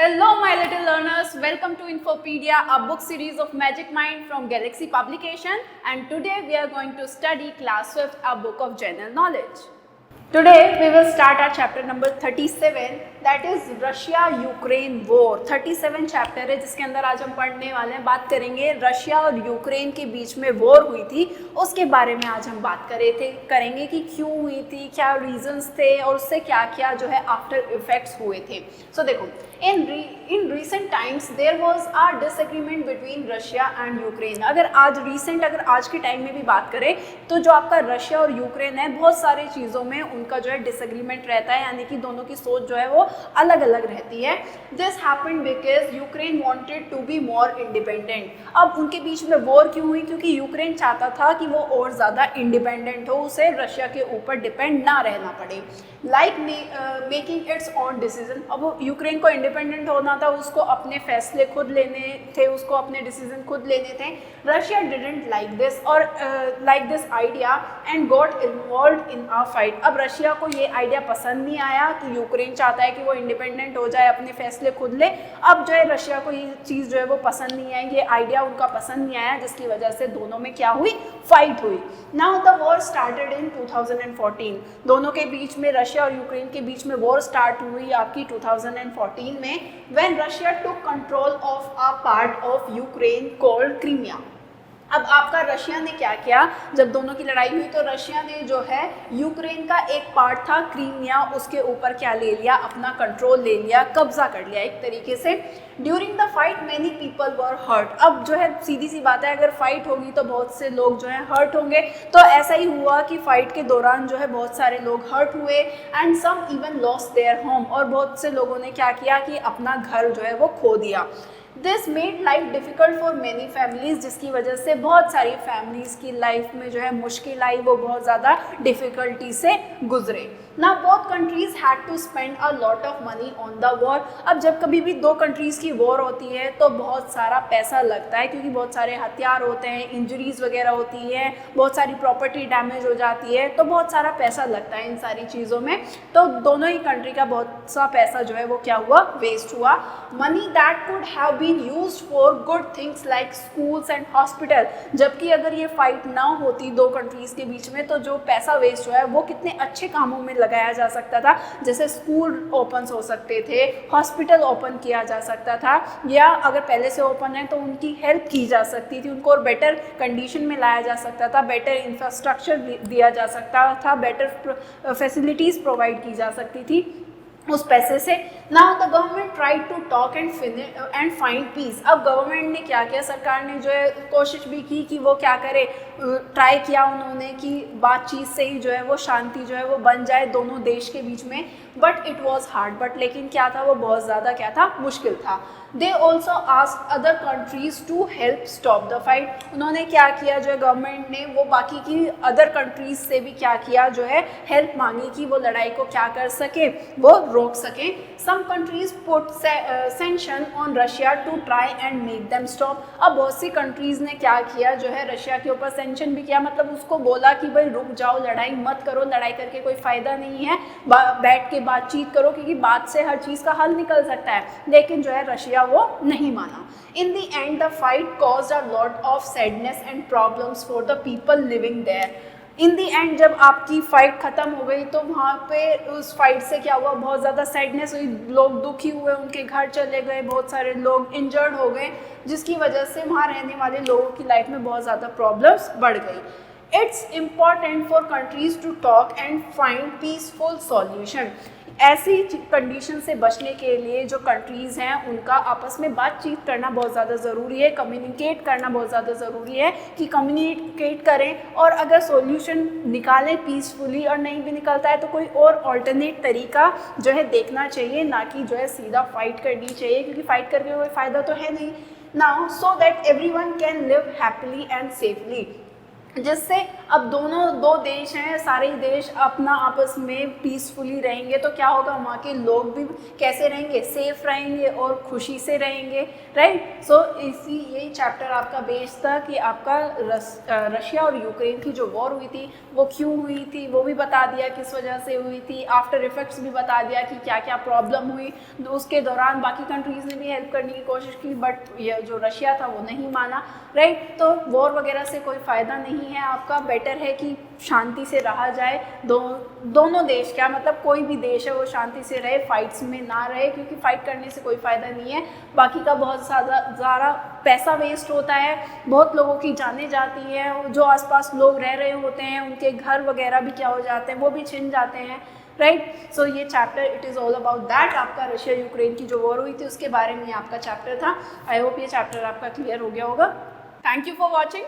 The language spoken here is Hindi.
Hello, my little learners. Welcome to Infopedia, a book series of Magic Mind from Galaxy Publication. And today we are going to study Class 5th, a book of general knowledge. Today we will start our chapter number 37, that is Russia-Ukraine war. 37 chapter है जिसके अंदर आज हम पढ़ने वाले हैं, बात करेंगे रशिया और यूक्रेन के बीच में वॉर हुई थी, उसके बारे में आज हम बात करेंगे कि क्यों हुई थी, क्या रीजंस थे और उससे क्या क्या जो है आफ्टर इफेक्ट्स हुए थे। सो देखो, in recent times there was a disagreement between Russia and Ukraine. अगर आज के टाइम में भी बात करें तो जो आपका रशिया और यूक्रेन है, बहुत सारी चीज़ों में उनका जो है डिसएग्रीमेंट रहता है, यानी कि दोनों की सोच जो है वो अलग अलग रहती है। This happened because Ukraine wanted to be more independent. अब उनके बीच में वॉर क्यों हुई? क्योंकि यूक्रेन चाहता था कि वो और ज़्यादा इंडिपेंडेंट हो, उसे रशिया के ऊपर डिपेंड ना रहना पड़े, like making its own decision. अब यूक्रेन को इंडिपेंडेंट होना था, उसको अपने फैसले खुद लेने थे, उसको अपने डिसीजन खुद लेने थे। Russia didn't like this idea and got involve in a fight. अब रशिया को ये आइडिया पसंद नहीं आया कि यूक्रेन चाहता है कि वो इंडिपेंडेंट हो जाए, अपने फैसले खुद ले। अब जो है रशिया को ये चीज़ जो है वो पसंद नहीं आई, ये आइडिया उनका पसंद नहीं आया, जिसकी वजह से दोनों में क्या हुई? फाइट हुई। Now the war started in 2014। दोनों के बीच में, रशिया और यूक्रेन के बीच में वॉर स्टार्ट हुई आपकी 2014 में, when Russia took control of a part of Ukraine called Crimea. अब आपका रशिया ने क्या किया? जब दोनों की लड़ाई हुई तो रशिया ने जो है यूक्रेन का एक पार्ट था क्रीमिया, उसके ऊपर क्या ले लिया? अपना कंट्रोल ले लिया, कब्जा कर लिया एक तरीके से। During the fight many people were hurt. अब जो है सीधी सी बात है, अगर फाइट होगी तो बहुत से लोग जो है हर्ट होंगे, तो ऐसा ही हुआ कि फाइट के दौरान जो है बहुत सारे लोग हर्ट हुए and some even lost their home. और बहुत से लोगों ने क्या किया कि अपना घर जो है वो खो दिया। This made life difficult for many families, जिसकी वजह से बहुत सारी फैमिलीज़ की लाइफ में जो है मुश्किल आई, वो बहुत ज़्यादा डिफ़िकल्टी से गुजरे। ना both countries had to spend a lot of money on the war. अब जब कभी भी दो कंट्रीज़ की वॉर होती है तो बहुत सारा पैसा लगता है, क्योंकि बहुत सारे हथियार होते हैं, इंजरीज वगैरह होती है, बहुत सारी प्रॉपर्टी डैमेज हो जाती है, तो बहुत सारा पैसा लगता है इन सारी चीज़ों में। तो दोनों ही कंट्री का बहुत सा पैसा जो है वो क्या हुआ? वेस्ट हुआ। Money that could have been used for good things like schools and hospital. जबकि अगर ये फाइट ना होती दो कंट्रीज़ के बीच में, तो जो पैसा वेस्ट हुआ है वो कितने अच्छे कामों में लगाया जा सकता था, जैसे स्कूल ओपन हो सकते थे, हॉस्पिटल ओपन किया जा सकता था, या अगर पहले से ओपन है तो उनकी हेल्प की जा सकती थी, उनको और बेटर कंडीशन में लाया जा सकता था, बेटर इंफ्रास्ट्रक्चर दिया जा सकता था, बेटर फैसिलिटीज़ प्रोवाइड की जा सकती थी उस पैसे से। Now the government try to talk and find peace. अब गवर्नमेंट ने क्या किया? सरकार ने जो है कोशिश भी की कि वो क्या करे, ट्राई किया उन्होंने कि बातचीत से ही जो है वो शांति जो है वो बन जाए दोनों देश के बीच में, but it was hard. But लेकिन क्या था, वो बहुत ज़्यादा क्या था? मुश्किल था। They also asked other countries to help stop the fight. उन्होंने क्या किया, जो है गवर्नमेंट ने वो बाकी की अदर कंट्रीज से भी क्या किया, जो है हेल्प मांगी कि वो लड़ाई को क्या कर सके, वो रोक सके। Some countries put sanction on Russia to try and make them stop. अब बहुत सी कंट्रीज ने क्या किया, जो है रशिया के ऊपर सैंक्शन भी किया, मतलब उसको बोला कि भाई रुक जाओ, लड़ाई मत करो, लड़ाई करके कोई फ़ायदा नहीं है, बैठ के बातचीत करो, क्योंकि बात से हर चीज़ का हल निकल सकता है। लेकिन जो है रशिया वो नहीं माना। In the end the fight caused a lot of sadness and problems for the people living there. In the end जब आपकी फ़ाइट ख़त्म हो गई तो वहाँ पे उस फाइट से क्या हुआ? बहुत ज़्यादा सैडनेस हुई, लोग दुखी हुए, उनके घर चले गए, बहुत सारे लोग इंजर्ड हो गए, जिसकी वजह से वहाँ रहने वाले लोगों की लाइफ में बहुत ज़्यादा प्रॉब्लम्स बढ़ गई। It's important for countries to talk and find peaceful solution. ऐसी कंडीशन से बचने के लिए जो कंट्रीज़ हैं उनका आपस में बातचीत करना बहुत ज़्यादा ज़रूरी है, कम्युनिकेट करना बहुत ज़्यादा ज़रूरी है कि कम्युनिकेट करें, और अगर सॉल्यूशन निकालें पीसफुली, और नहीं भी निकलता है तो कोई और ऑल्टरनेट तरीका जो है देखना चाहिए, ना कि जो है सीधा फाइट करनी चाहिए, क्योंकि फाइट करके कोई फ़ायदा तो है नहीं। Now so that everyone can live happily and safely. जिससे अब दो देश हैं, सारे देश अपना आपस में पीसफुली रहेंगे तो क्या होगा, वहाँ के लोग भी कैसे रहेंगे, सेफ रहेंगे और खुशी से रहेंगे, राइट। सो इसी यही चैप्टर आपका बेस था कि आपका रशिया और यूक्रेन की जो वॉर हुई थी वो क्यों हुई थी, वो भी बता दिया किस वजह से हुई थी, आफ्टर इफेक्ट्स भी बता दिया कि क्या क्या प्रॉब्लम हुई। उसके दौरान बाकी कंट्रीज़ ने भी हेल्प करने की कोशिश की, बट ये जो रशिया था वो नहीं माना, राइट। तो वॉर वगैरह से कोई फ़ायदा नहीं है आपका, बेटर है कि शांति से रहा जाए। दोनों देश, क्या मतलब कोई भी देश है वो शांति से रहे, फाइट्स में ना रहे, क्योंकि फाइट करने से कोई फ़ायदा नहीं है। बाकी का बहुत ज़्यादा पैसा वेस्ट होता है, बहुत लोगों की जानें जाती है, जो आसपास लोग रह रहे होते हैं उनके घर वगैरह भी क्या हो जाते हैं, वो भी छिन जाते हैं, राइट। सो ये chapter it is all about that. आपका रशिया यूक्रेन की जो वॉर हुई थी उसके बारे में आपका चैप्टर था। आई होप ये चैप्टर आपका क्लियर हो गया होगा। Thank you for watching.